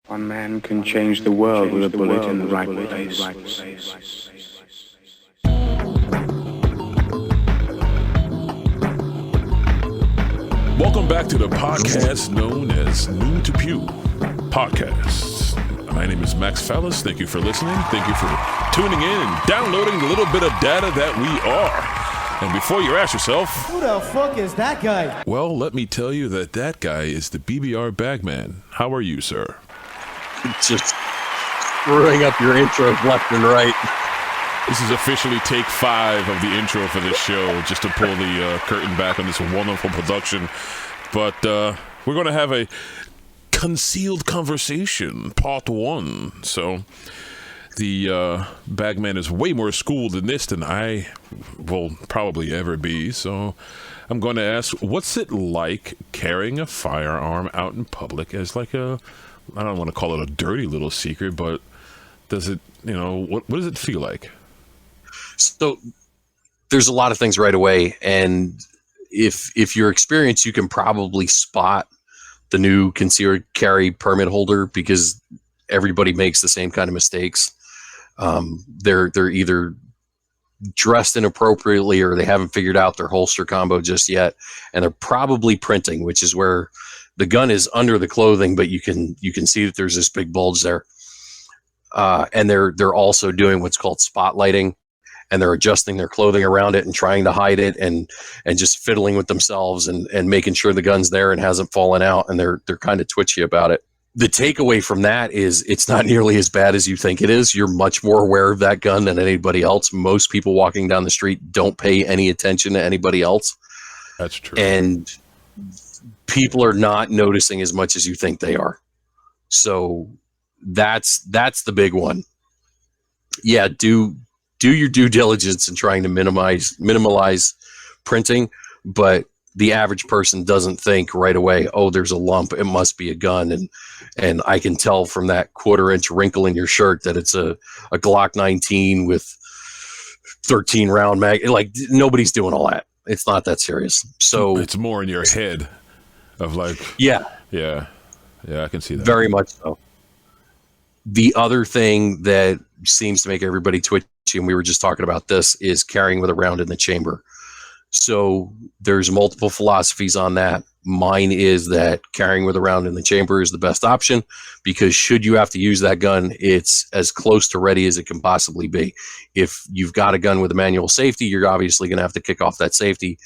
One man can change the world with a bullet in the right place. Welcome back to the podcast known as New to Pew Podcasts. My name is Max Fallis. Thank you for listening. Thank you for tuning in and downloading the little bit of data that we are. And before you ask yourself, who the fuck is that guy? Well, let me tell you that guy is the BBR Bag Man. How are you, sir? Just screwing up your intro left and right. This is officially take 5 of the intro for this show, just to pull the curtain back on this wonderful production. But we're going to have a concealed conversation, part 1. So the Bagman is way more schooled in this than I will probably ever be. So I'm going to ask, what's it like carrying a firearm out in public as like a, I don't want to call it a dirty little secret, but does it, what does it feel like? So there's a lot of things right away. And if you're experienced, you can probably spot the new concealed carry permit holder because everybody makes the same kind of mistakes. They're either dressed inappropriately or they haven't figured out their holster combo just yet. And they're probably printing, which is where the gun is under the clothing, but you can see that there's this big bulge there. And they're also doing what's called spotlighting, and they're adjusting their clothing around it and trying to hide it and just fiddling with themselves and making sure the gun's there and hasn't fallen out. And they're kind of twitchy about it. The takeaway from that is it's not nearly as bad as you think it is. You're much more aware of that gun than anybody else. Most people walking down the street don't pay any attention to anybody else. That's true. And people are not noticing as much as you think they are. So that's the big one. Yeah, do your due diligence in trying to minimize printing, but the average person doesn't think right away, oh, there's a lump, it must be a gun, and I can tell from that 1/4-inch wrinkle in your shirt that it's a Glock 19 with 13 round mag. Like, nobody's doing all that. It's not that serious. So it's more in your head of like, yeah, I can see that. Very much so. The other thing that seems to make everybody twitchy, and we were just talking about this, is carrying with a round in the chamber. So there's multiple philosophies on that. Mine is that carrying with a round in the chamber is the best option because should you have to use that gun, it's as close to ready as it can possibly be. If you've got a gun with a manual safety, you're obviously going to have to kick off that safety.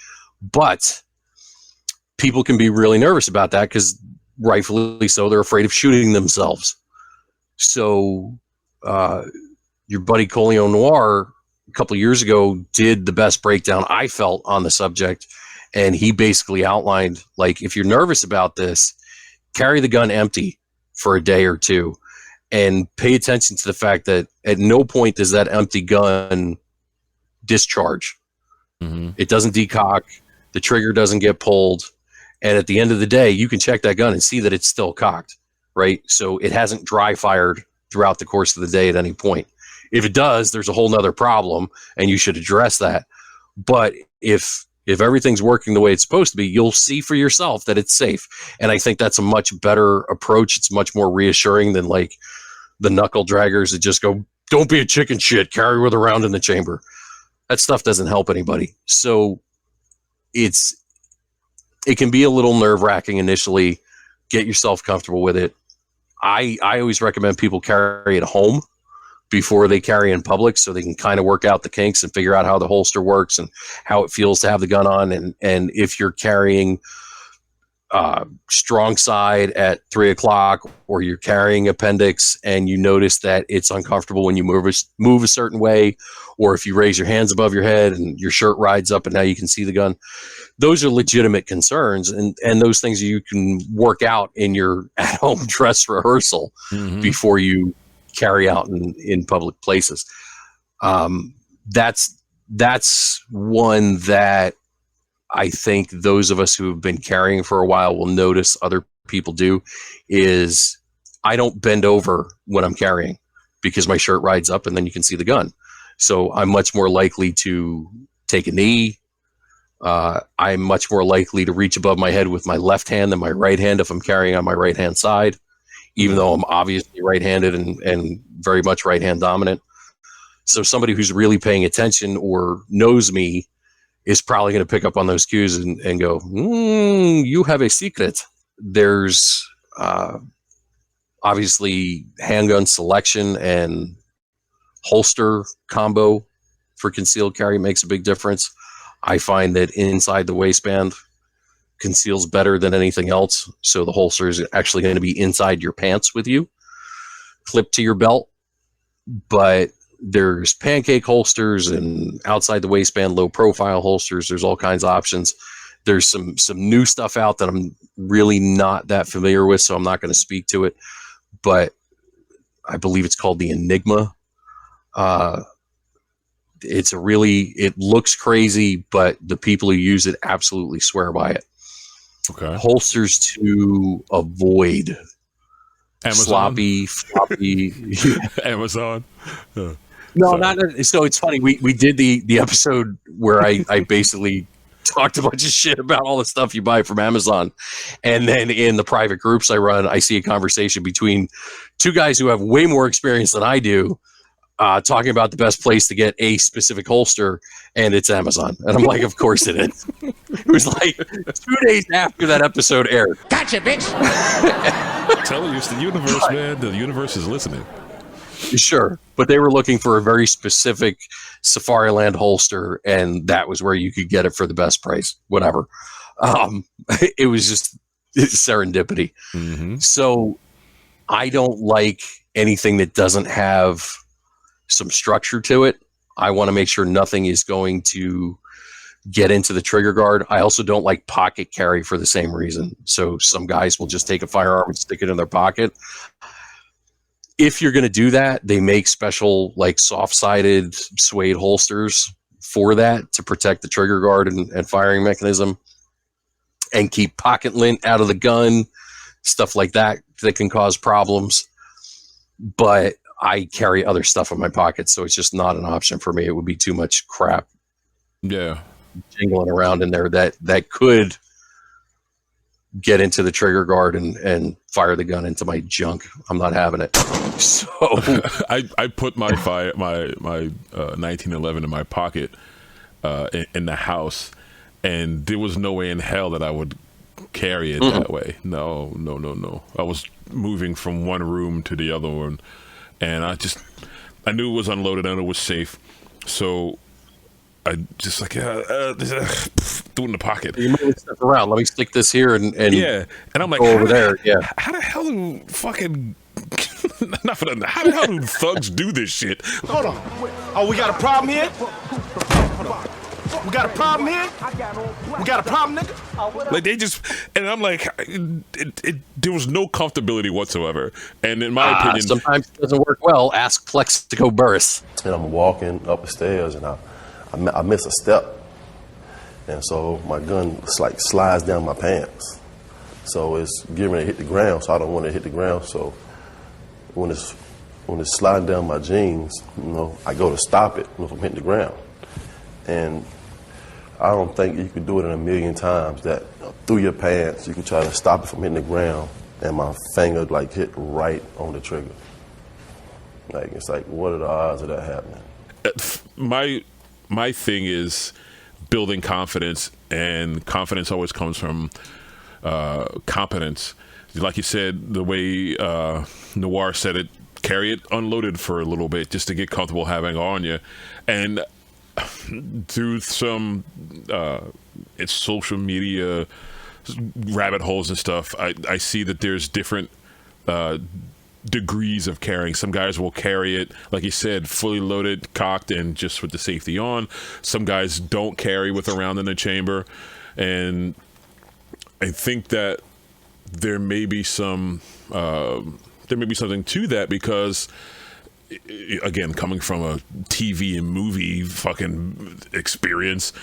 But people can be really nervous about that because rightfully so, they're afraid of shooting themselves. So your buddy Colio Noir a couple of years ago did the best breakdown I felt on the subject, and he basically outlined, like, if you're nervous about this, carry the gun empty for a day or two and pay attention to the fact that at no point does that empty gun discharge. Mm-hmm. It doesn't decock, the trigger doesn't get pulled, and at the end of the day you can check that gun and see that it's still cocked, right? So it hasn't dry fired throughout the course of the day at any point. If it does, there's a whole nother problem and you should address that. But if everything's working the way it's supposed to be, you'll see for yourself that it's safe. And I think that's a much better approach. It's much more reassuring than like the knuckle draggers that just go, don't be a chicken shit, carry with a round in the chamber. That stuff doesn't help anybody. So it can be a little nerve-wracking initially. Get yourself comfortable with it. I always recommend people carry it home before they carry in public so they can kind of work out the kinks and figure out how the holster works and how it feels to have the gun on. And if you're carrying strong side at 3 o'clock or you're carrying appendix and you notice that it's uncomfortable when you move a certain way, or if you raise your hands above your head and your shirt rides up and now you can see the gun, those are legitimate concerns. And those things you can work out in your at-home dress rehearsal before you carry out in public places. That's one that I think those of us who have been carrying for a while will notice other people do, is I don't bend over when I'm carrying because my shirt rides up and then you can see the gun. So I'm much more likely to take a knee. I'm much more likely to reach above my head with my left hand than my right hand if I'm carrying on my right hand side. even though I'm obviously right-handed and very much right-hand dominant. So somebody who's really paying attention or knows me is probably going to pick up on those cues and go, you have a secret. There's obviously handgun selection and holster combo for concealed carry makes a big difference. I find that inside the waistband conceals better than anything else. So the holster is actually going to be inside your pants with you, clipped to your belt. But there's pancake holsters and outside the waistband, low profile holsters. There's all kinds of options. There's some new stuff out that I'm really not that familiar with, so I'm not going to speak to it. But I believe it's called the Enigma. It looks crazy, but the people who use it absolutely swear by it. Okay. Holsters to avoid. Amazon? Sloppy, floppy. Amazon. No, not so. It's funny. We did the episode where I basically talked a bunch of shit about all the stuff you buy from Amazon, and then in the private groups I run, I see a conversation between two guys who have way more experience than I do, talking about the best place to get a specific holster, and it's Amazon. And I'm like, of course it is. It was like 2 days after that episode aired. Gotcha, bitch. Tell you, it's the universe, man. The universe is listening. Sure, but they were looking for a very specific Safariland holster, and that was where you could get it for the best price. Whatever. It was just serendipity. Mm-hmm. So I don't like anything that doesn't have some structure to it. I want to make sure nothing is going to get into the trigger guard. I also don't like pocket carry for the same reason. So some guys will just take a firearm and stick it in their pocket. If you're going to do that, they make special like soft-sided suede holsters for that to protect the trigger guard and firing mechanism and keep pocket lint out of the gun, stuff like that can cause problems. But I carry other stuff in my pocket, so it's just not an option for me. It would be too much crap jingling around in there that could get into the trigger guard and fire the gun into my junk. I'm not having it. So I put my 1911 in my pocket in the house, and there was no way in hell that I would carry it that way. No. I was moving from one room to the other one, and I knew it was unloaded and it was safe. So I just like threw it in the pocket. You move stuff around. Let me stick this here and yeah. And I'm like, go over there. Yeah. How the hell do fucking not for nothing? How the hell do thugs do this shit? Hold on. Oh, we got a problem here? We got a problem here? We got a problem, nigga? Like they just, and I'm like, there was no comfortability whatsoever. And in my opinion, sometimes it doesn't work well. Ask Plexico Burris. And I'm walking up the stairs, and I miss a step, and so my gun like slides down my pants. So it's getting ready to hit the ground, so I don't want to hit the ground. So when it's sliding down my jeans, I go to stop it from hitting the ground. And I don't think you could do it in a million times that through your pants you can try to stop it from hitting the ground, and my finger like hit right on the trigger. Like it's like, what are the odds of that happening? My thing is building confidence, and confidence always comes from competence. Like you said, the way Noir said it, carry it unloaded for a little bit just to get comfortable having on you. And through some it's social media rabbit holes and stuff, I see that there's different degrees of carrying. Some guys will carry it, like you said, fully loaded, cocked, and just with the safety on. Some guys don't carry with a round in the chamber, and I think that there may be something to that, because again, coming from a TV and movie fucking experience,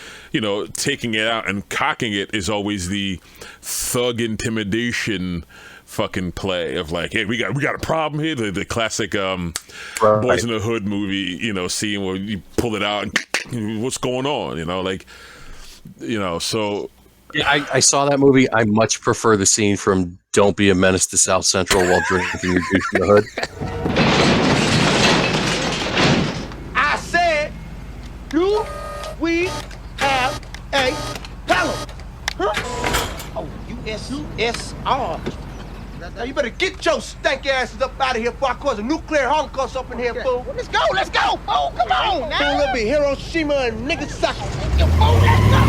taking it out and cocking it is always the thug intimidation fucking play of like, hey, we got a problem here. The classic Boys in the Hood movie, seeing where you pull it out and what's going on, so Yeah, I saw that movie. I much prefer the scene from Don't Be a Menace to South Central while drinking your juice in the hood. I said, do we have a panel? Huh? Oh, USSR. Now you better get your stank asses up out of here before I cause a nuclear holocaust up in here, fool. Let's go, let's go. Oh, come on now. Fool, little bit Hiroshima and Nagasaki. Oh, let's go.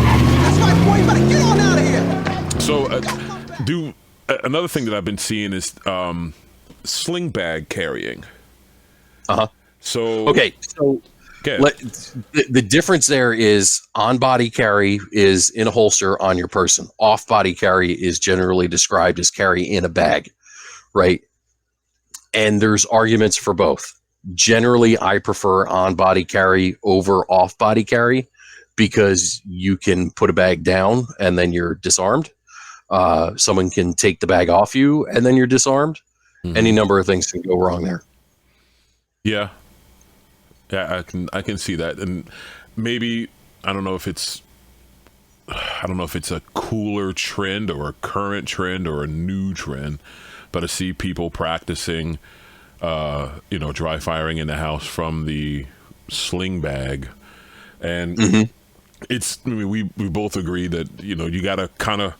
That's right, boy. You better get on out of here. So, another thing that I've been seeing is sling bag carrying. Uh-huh. So okay, so the difference there is on-body carry is in a holster on your person. Off-body carry is generally described as carry in a bag, right? And there's arguments for both. Generally, I prefer on-body carry over off-body carry because you can put a bag down and then you're disarmed. Someone can take the bag off you and then you're disarmed. Mm-hmm. Any number of things can go wrong there. Yeah. Yeah, I can see that, and maybe I don't know if it's a cooler trend or a current trend or a new trend, but I see people practicing, dry firing in the house from the sling bag, and we both agree that you got to kind of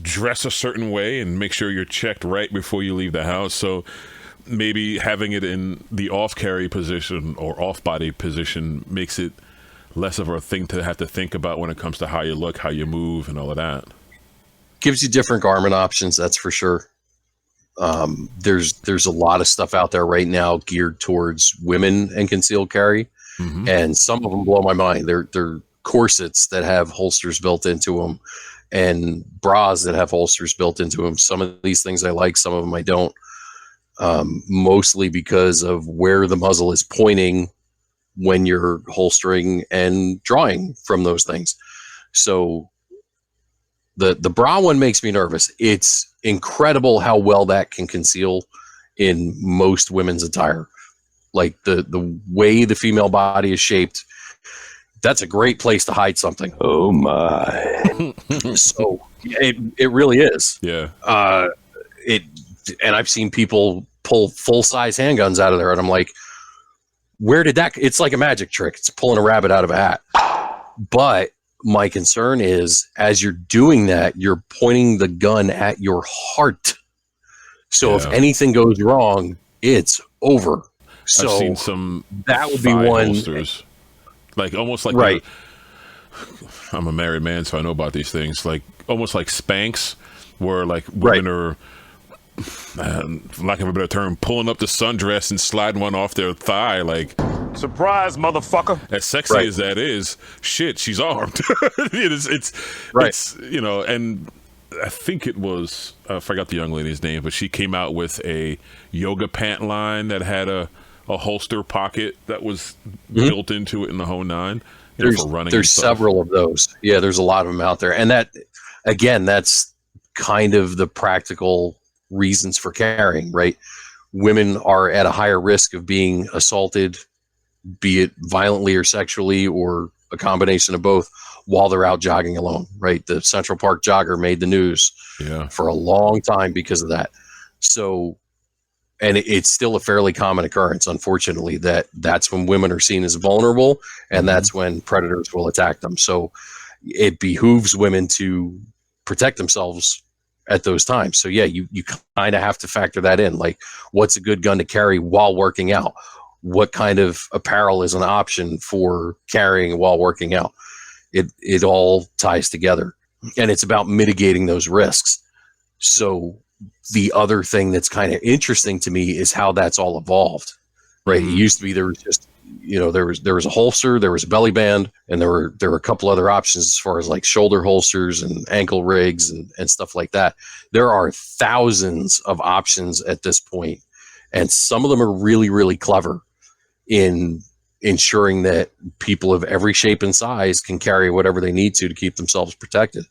dress a certain way and make sure you're checked right before you leave the house. So maybe having it in the off carry position or off body position makes it less of a thing to have to think about when it comes to how you look, how you move, and all of that. Gives you different garment options, that's for sure. There's a lot of stuff out there right now geared towards women and concealed carry, and some of them blow my mind. They're corsets that have holsters built into them, and bras that have holsters built into them. Some of these things I like, some of them I don't. Mostly because of where the muzzle is pointing when you're holstering and drawing from those things. So the bra one makes me nervous. It's incredible how well that can conceal in most women's attire. Like the way the female body is shaped, that's a great place to hide something. Oh my. So it really is. Yeah. And I've seen people pull full-size handguns out of there, and I'm like, where did that? It's like a magic trick. It's pulling a rabbit out of a hat. But my concern is, as you're doing that, you're pointing the gun at your heart. So if anything goes wrong, it's over. So I've seen some that would be one holsters, like almost like right. I'm a married man, so I know about these things. Like almost like Spanx, where like women are, for lack of a better term, pulling up the sundress and sliding one off their thigh. Like, Surprise, motherfucker. as sexy as that is, shit, she's armed. it's and I think it was, I forgot the young lady's name, but she came out with a yoga pant line that had a holster pocket that was built into it in the whole nine. For running. There's several of those. Yeah, there's a lot of them out there. And that, again, that's kind of the practical reasons for carrying, right? Women are at a higher risk of being assaulted, be it violently or sexually or a combination of both, while they're out jogging alone, right? The Central Park jogger made the news for a long time because of that. So, and it's still a fairly common occurrence, unfortunately, that's when women are seen as vulnerable, and that's when predators will attack them. So it behooves women to protect themselves at those times. So yeah, you kind of have to factor that in. Like, what's a good gun to carry while working out? What kind of apparel is an option for carrying while working out? It all ties together, and it's about mitigating those risks. So the other thing that's kind of interesting to me is how that's all evolved, right? It used to be there was just, there was a holster, there was a belly band, and there were a couple other options as far as like shoulder holsters and ankle rigs and stuff like that. There are thousands of options at this point, and some of them are really, really clever in ensuring that people of every shape and size can carry whatever they need to keep themselves protected.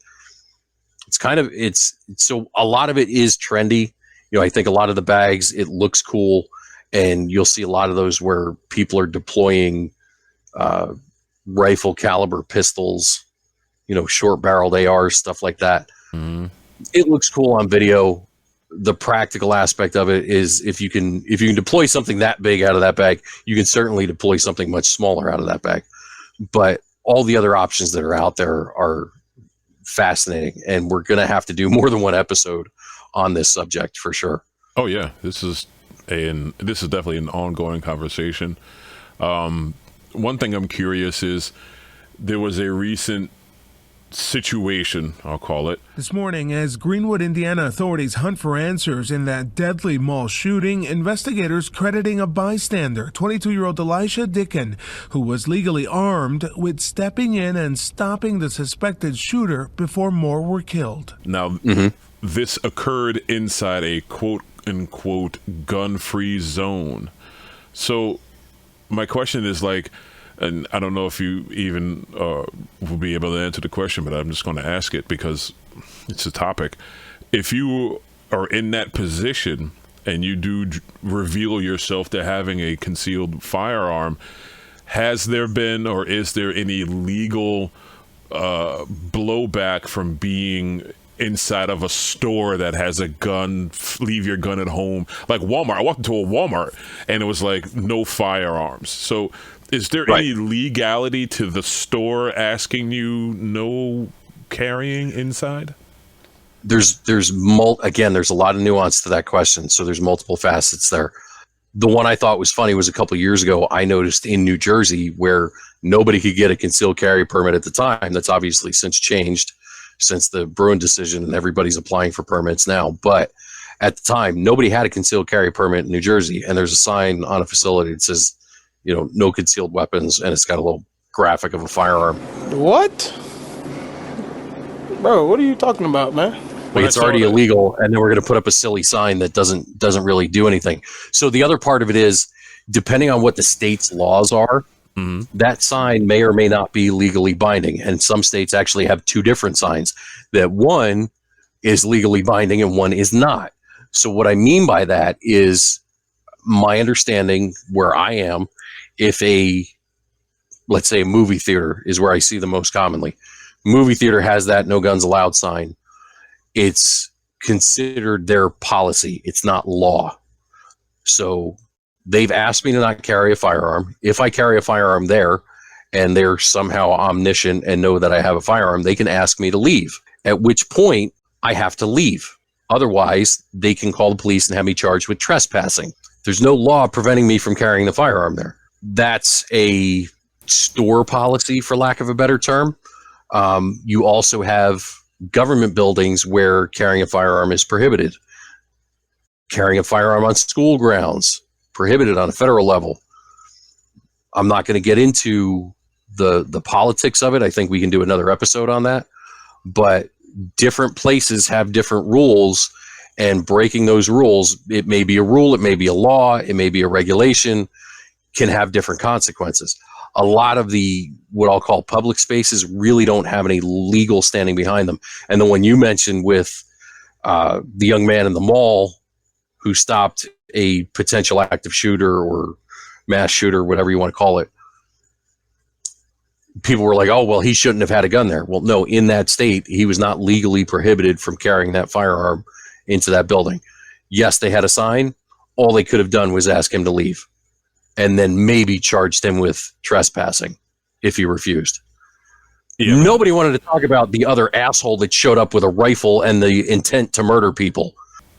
So a lot of it is trendy. I think a lot of the bags, it looks cool, and you'll see a lot of those where people are deploying rifle caliber pistols short barreled ARs, stuff like that. Mm-hmm. It looks cool on video. The practical aspect of it is if you can deploy something that big out of that bag, you can certainly deploy something much smaller out of that bag. But all the other options that are out there are fascinating, and we're going to have to do more than one episode on this subject for sure. Oh yeah, this is definitely an ongoing conversation. One thing I'm curious is there was a recent situation, I'll call it. This morning, as Greenwood, Indiana authorities hunt for answers in that deadly mall shooting, investigators crediting a bystander, 22-year-old Elisha Dicken, who was legally armed, with stepping in and stopping the suspected shooter before more were killed. Now, this occurred inside a quote-unquote gun-free zone. So my question is and I don't know if you even will be able to answer the question, but I'm just going to ask it because it's a topic. If you are in that position and you do reveal yourself to having a concealed firearm, has there been or is there any legal blowback from being inside of a store that has a gun, leave your gun at home? Like Walmart. I walked into a Walmart and it was like no firearms. So is there any legality to the store asking you no carrying inside? There's a lot of nuance to that question. So there's multiple facets there. The one I thought was funny was a couple of years ago, I noticed in New Jersey where nobody could get a concealed carry permit at the time. That's obviously since changed since the Bruin decision, and everybody's applying for permits now. But at the time, nobody had a concealed carry permit in New Jersey. And there's a sign on a facility that says, no concealed weapons, and it's got a little graphic of a firearm. What? Bro, what are you talking about, man? But it's already illegal, and then we're going to put up a silly sign that doesn't really do anything. So the other part of it is, depending on what the state's laws are, that sign may or may not be legally binding. And some states actually have two different signs, that one is legally binding and one is not. So what I mean by that is, my understanding where I am, if let's say a movie theater is where I see the most commonly, movie theater has that no guns allowed sign. It's considered their policy. It's not law. So they've asked me to not carry a firearm. If I carry a firearm there and they're somehow omniscient and know that I have a firearm, they can ask me to leave, at which point I have to leave. Otherwise, they can call the police and have me charged with trespassing. There's no law preventing me from carrying the firearm there. That's a store policy, for lack of a better term. You also have government buildings where carrying a firearm is prohibited. Carrying a firearm on school grounds, prohibited on a federal level. I'm not going to get into the politics of it. I think we can do another episode on that. But different places have different rules, and breaking those rules, it may be a rule, it may be a law, it may be a regulation, can have different consequences. A lot of the, what I'll call public spaces, really don't have any legal standing behind them. And the one you mentioned with the young man in the mall who stopped a potential active shooter or mass shooter, whatever you want to call it, people were like, oh, well, he shouldn't have had a gun there. Well, no, in that state, he was not legally prohibited from carrying that firearm into that building. Yes, they had a sign. All they could have done was ask him to leave, and then maybe charged him with trespassing if he refused. Yeah. Nobody wanted to talk about the other asshole that showed up with a rifle and the intent to murder people.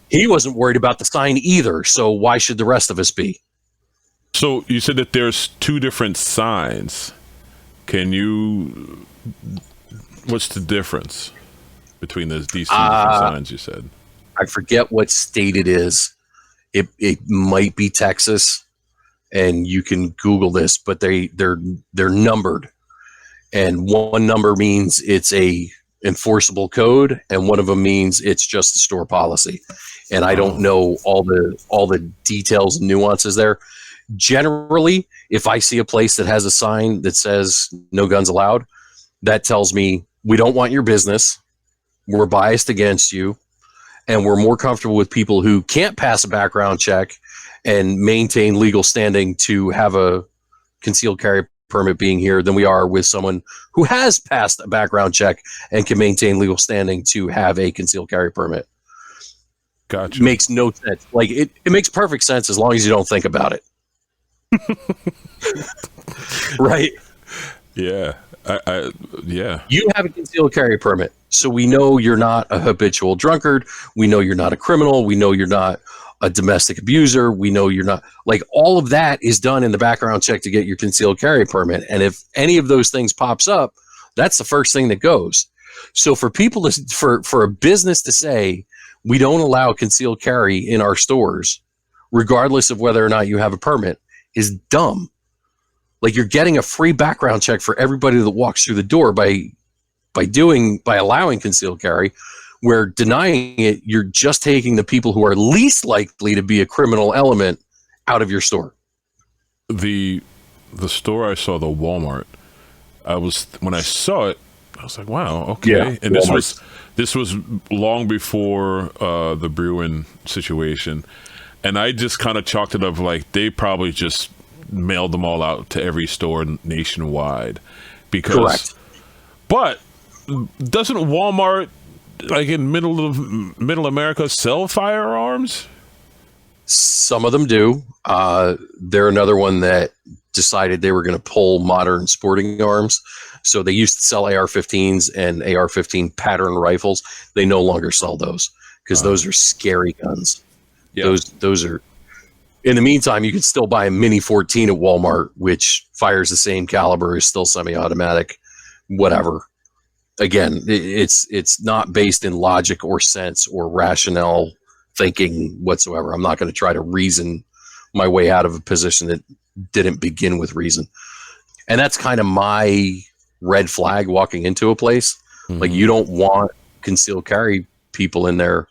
He wasn't worried about the sign either, so why should the rest of us be? So you said that there's two different signs. What's the difference between these two different signs you said? I forget what state it is. It might be Texas, and you can Google this, but they're numbered. And one number means it's a enforceable code, and one of them means it's just a store policy. And I don't know all the details and nuances there. Generally, if I see a place that has a sign that says no guns allowed, that tells me we don't want your business, we're biased against you, and we're more comfortable with people who can't pass a background check and maintain legal standing to have a concealed carry permit being here than we are with someone who has passed a background check and can maintain legal standing to have a concealed carry permit. Gotcha. Makes no sense. Like it makes perfect sense as long as you don't think about it. Right? Yeah. Yeah. You have a concealed carry permit. So we know you're not a habitual drunkard. We know you're not a criminal. We know you're not a domestic abuser. We know you're not, like, all of that is done in the background check to get your concealed carry permit. And if any of those things pops up, that's the first thing that goes. So for people to, for a business to say, we don't allow concealed carry in our stores, regardless of whether or not you have a permit, is dumb. Like, you're getting a free background check for everybody that walks through the door by allowing concealed carry, where denying it, you're just taking the people who are least likely to be a criminal element out of your store. The store I saw, the Walmart, when I saw it, I was like, wow, okay. Yeah, and this was long before the Bruin situation. And I just kind of chalked it up like they probably just mailed them all out to every store nationwide. Because, correct. But doesn't Walmart, like in middle America, sell firearms? Some of them do. They're another one that decided they were going to pull modern sporting arms. So they used to sell AR-15s and AR-15 pattern rifles. They no longer sell those because those are scary guns. Yep. Those are. In the meantime, you can still buy a Mini 14 at Walmart, which fires the same caliber, is still semi-automatic, whatever. Again, it's not based in logic or sense or rationale thinking whatsoever. I'm not going to try to reason my way out of a position that didn't begin with reason. And that's kind of my red flag walking into a place. Mm-hmm. Like, you don't want concealed carry people in there.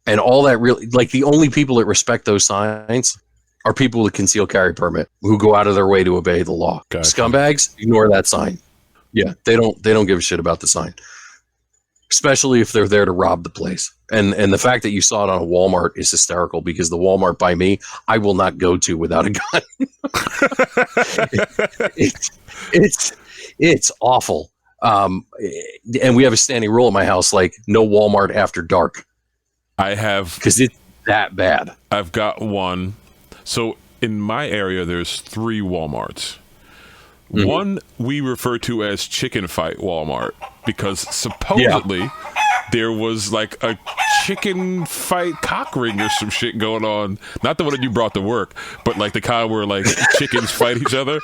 And all that really, like, the only people that respect those signs are people with concealed carry permit who go out of their way to obey the law. Gotcha. Scumbags, ignore that sign. Yeah, they don't give a shit about the sign, especially if they're there to rob the place. And the fact that you saw it on a Walmart is hysterical, because the Walmart by me, I will not go to without a gun. It's awful. And we have a standing rule at my house, like, no Walmart after dark. Because it's that bad. I've got one. So in my area, there's 3 Walmarts. Mm-hmm. One we refer to as Chicken Fight Walmart, because supposedly there was like a chicken fight cock ring or some shit going on. Not the one that you brought to work, but like the kind where like chickens fight each other.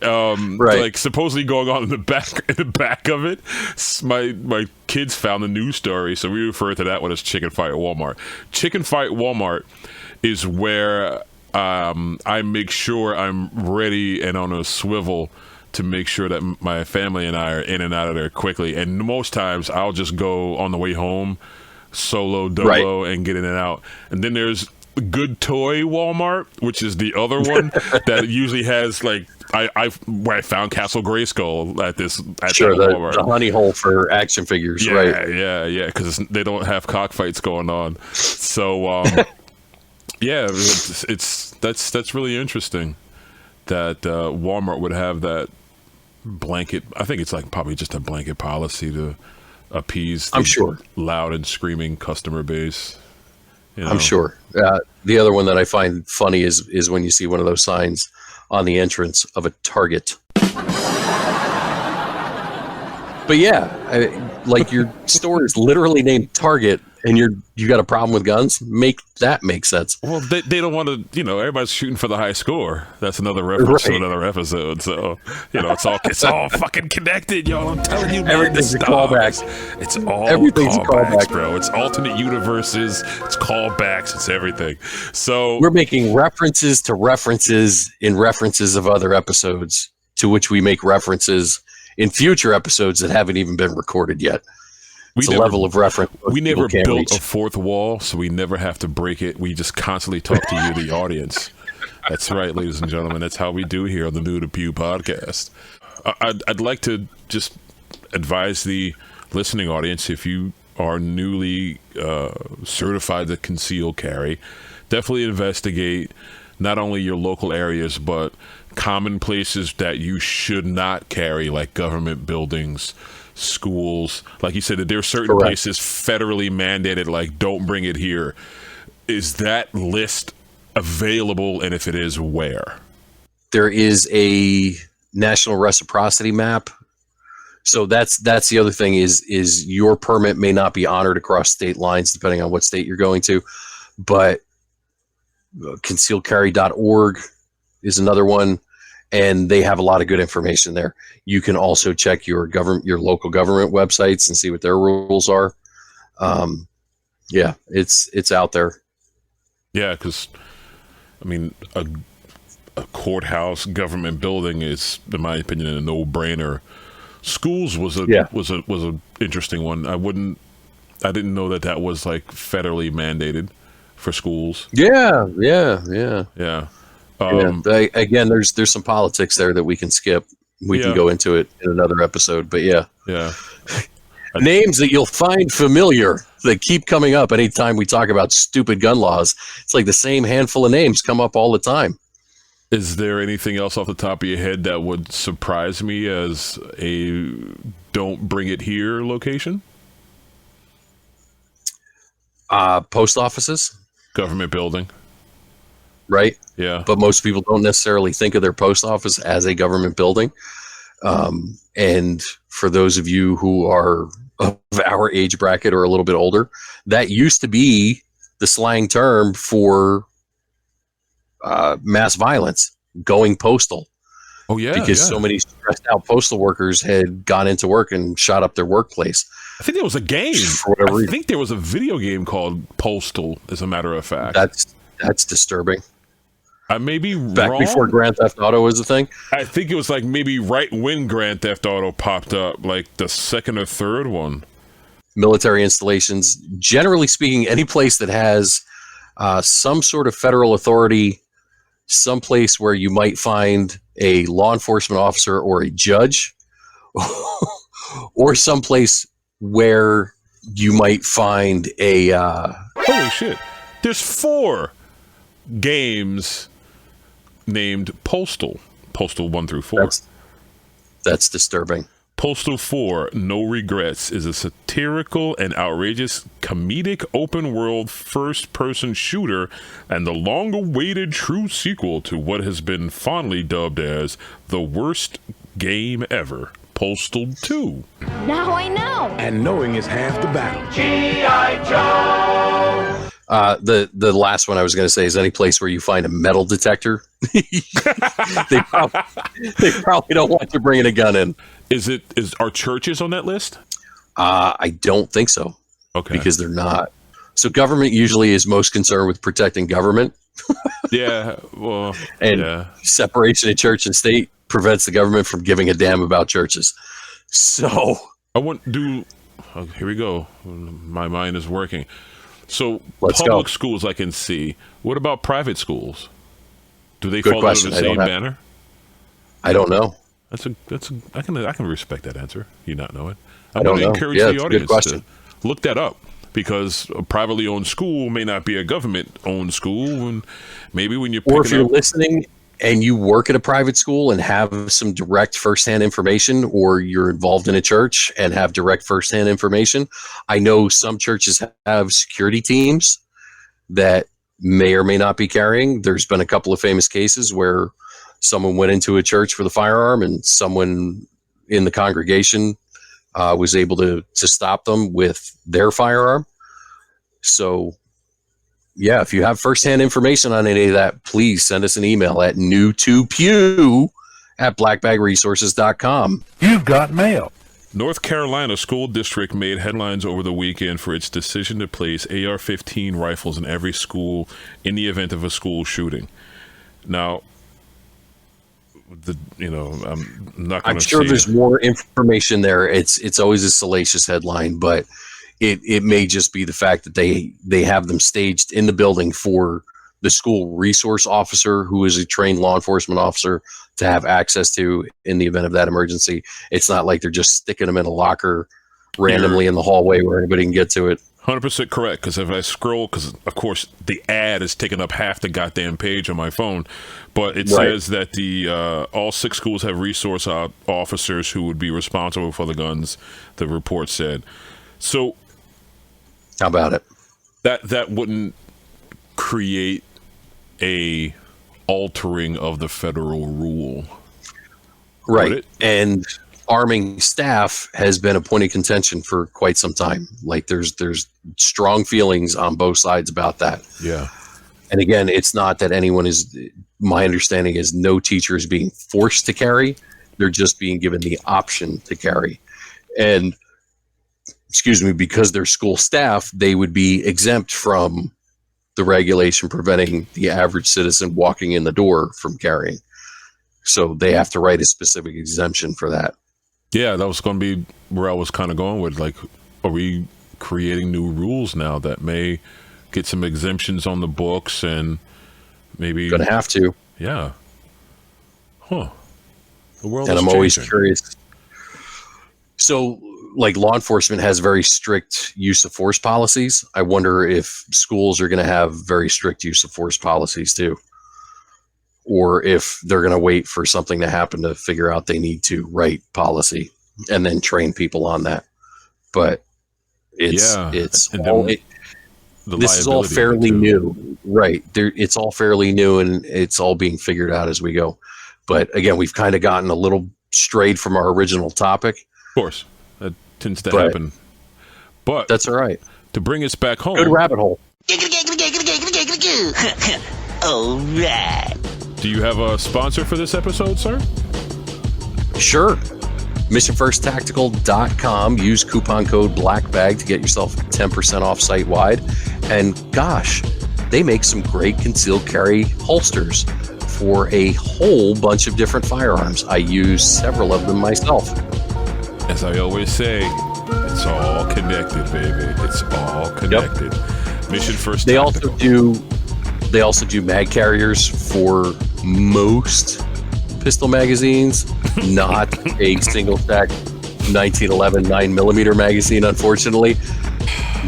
Right. Like supposedly going on in the back of it. My kids found the news story, so we refer to that one as Chicken Fight Walmart. Chicken Fight Walmart is where I make sure I'm ready and on a swivel to make sure that my family and I are in and out of there quickly. And most times I'll just go on the way home, solo dolo, and get in and out. And then there's Good Toy Walmart, which is the other one that usually has like where I found Castle Grayskull at Walmart. The honey hole for action figures, right? Yeah, because they don't have cockfights going on. So yeah, that's really interesting that Walmart would have that blanket. I think it's like probably just a blanket policy to appease the loud and screaming customer base. You know? I'm sure. The other one that I find funny is when you see one of those signs on the entrance of a Target. But yeah, like, your store is literally named Target, and you got a problem with guns? Make that make sense. Well, they don't want to, everybody's shooting for the high score. That's another reference to another episode. So, it's all fucking connected, y'all. I'm telling you, man, everything's a callback. It's all everything's callbacks, bro. It's alternate universes. It's callbacks. It's everything. So we're making references to references in references of other episodes, to which we make references in future episodes that haven't even been recorded yet. It's a level of reference. We never built a fourth wall, so we never have to break it. We just constantly talk to you, the audience. That's right, ladies and gentlemen. That's how we do here on the New to Pew podcast. I'd like to just advise the listening audience, if you are newly certified to conceal carry, definitely investigate not only your local areas, but common places that you should not carry, like government buildings, schools. Like you said, that there are certain places federally mandated, like don't bring it here. Is that list available? And if it is, where? There is a national reciprocity map. So that's the other thing is your permit may not be honored across state lines depending on what state you're going to, but concealedcarry.org is another one, and they have a lot of good information there. You can also check your local government websites and see what their rules are. Yeah, it's out there. Yeah, because I mean, a courthouse, government building is, in my opinion, a no-brainer. Schools was a interesting one. I didn't know that was like federally mandated for schools. Yeah. Again, there's some politics there that we can skip. We can go into it in another episode, but yeah. Names that you'll find familiar that keep coming up anytime we talk about stupid gun laws. It's like the same handful of names come up all the time. Is there anything else off the top of your head that would surprise me as a don't bring it here location? Post offices. Government building. Right? Yeah. But most people don't necessarily think of their post office as a government building. And for those of you who are of our age bracket or a little bit older, that used to be the slang term for mass violence, going postal. Oh, yeah. Because so many stressed out postal workers had gone into work and shot up their workplace. I think there was a game. I think there was a video game called Postal, as a matter of fact. That's disturbing. I may be Back wrong. before Grand Theft Auto was a thing? I think it was like maybe right when Grand Theft Auto popped up, like the second or third one. Military installations, generally speaking, any place that has some sort of federal authority, someplace where you might find a law enforcement officer or a judge, or someplace where you might find a... Holy shit. There's 4 games named Postal. Postal 1 through 4. That's disturbing. Postal 4, No Regrets, is a satirical and outrageous comedic open-world first-person shooter and the long-awaited true sequel to what has been fondly dubbed as the worst game ever, Postal 2. Now I know. And knowing is half the battle. G.I. Joe! The last one I was going to say is any place where you find a metal detector. they probably don't want you bringing a gun in. Are churches on that list? I don't think so. Okay. Because they're not. So government usually is most concerned with protecting government. Yeah. Well, and separation of church and state prevents the government from giving a damn about churches. So here we go. My mind is working. So Let's public go. schools I can see. What about private schools? Do they Good fall question. under the same banner? I don't know. I can respect that answer. You not know it. I don't know. Encourage Yeah, the it's a good audience question. to look that up, because a privately owned school may not be a government owned school, and maybe when you're Or if picking you're up, listening and you work at a private school and have some direct firsthand information, or you're involved in a church and have direct firsthand information, I know some churches have security teams that may or may not be carrying. There's been a couple of famous cases where someone went into a church with a firearm and someone in the congregation was able to stop them with their firearm. So yeah, if you have firsthand information on any of that, please send us an email at new2pew@blackbagresources.com. You've got mail. North Carolina school district made headlines over the weekend for its decision to place AR-15 rifles in every school in the event of a school shooting. Now, I'm not going I'm to sure there's more information there. It's always a salacious headline, but it may just be the fact that they have them staged in the building for the school resource officer, who is a trained law enforcement officer, to have access to in the event of that emergency. It's not like they're just sticking them in a locker randomly in the hallway where anybody can get to it. 100% correct, because if I scroll, because of course the ad is taking up half the goddamn page on my phone, but it says that the all 6 schools have resource officers who would be responsible for the guns, the report said. So how about it? That wouldn't create a altering of the federal rule, right? And arming staff has been a point of contention for quite some time. Like there's strong feelings on both sides about that. Yeah. And again, it's not that anyone is, my understanding is no teacher is being forced to carry. They're just being given the option to carry. And excuse me, because they're school staff, they would be exempt from the regulation preventing the average citizen walking in the door from carrying. So they have to write a specific exemption for that. Yeah, that was going to be where I was kind of going with, like, are we creating new rules now that may get some exemptions on the books and maybe... Going to have to. Yeah. Huh. The world and is I'm changing. Always curious. So, like, law enforcement has very strict use of force policies. I wonder if schools are going to have very strict use of force policies too. Or if they're going to wait for something to happen to figure out they need to write policy and then train people on that. But it's this is all fairly new, right? It's all fairly new, and it's all being figured out as we go. But again, we've kind of gotten a little strayed from our original topic. Of course, that tends to happen. But that's all right. To bring us back home, good rabbit hole. All right. Do you have a sponsor for this episode, sir? Sure. MissionFirstTactical.com. Use coupon code BlackBag to get yourself 10% off site-wide. And gosh, they make some great concealed carry holsters for a whole bunch of different firearms. I use several of them myself. As I always say, it's all connected, baby. It's all connected. Yep. Mission First Tactical. They also do mag carriers for most pistol magazines, not a single stack 1911 9mm magazine, unfortunately.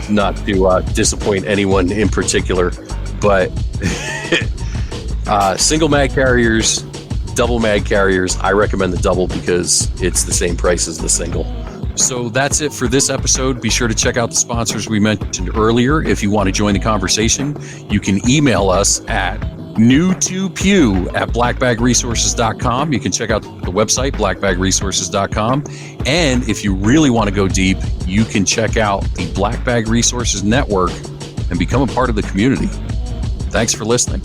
Not to disappoint anyone in particular, but single mag carriers, double mag carriers, I recommend the double because it's the same price as the single. So that's it for this episode. Be sure to check out the sponsors we mentioned earlier. If you want to join the conversation, you can email us at new2pew@blackbagresources.com. You can check out the website, blackbagresources.com. And if you really want to go deep, you can check out the Black Bag Resources Network and become a part of the community. Thanks for listening.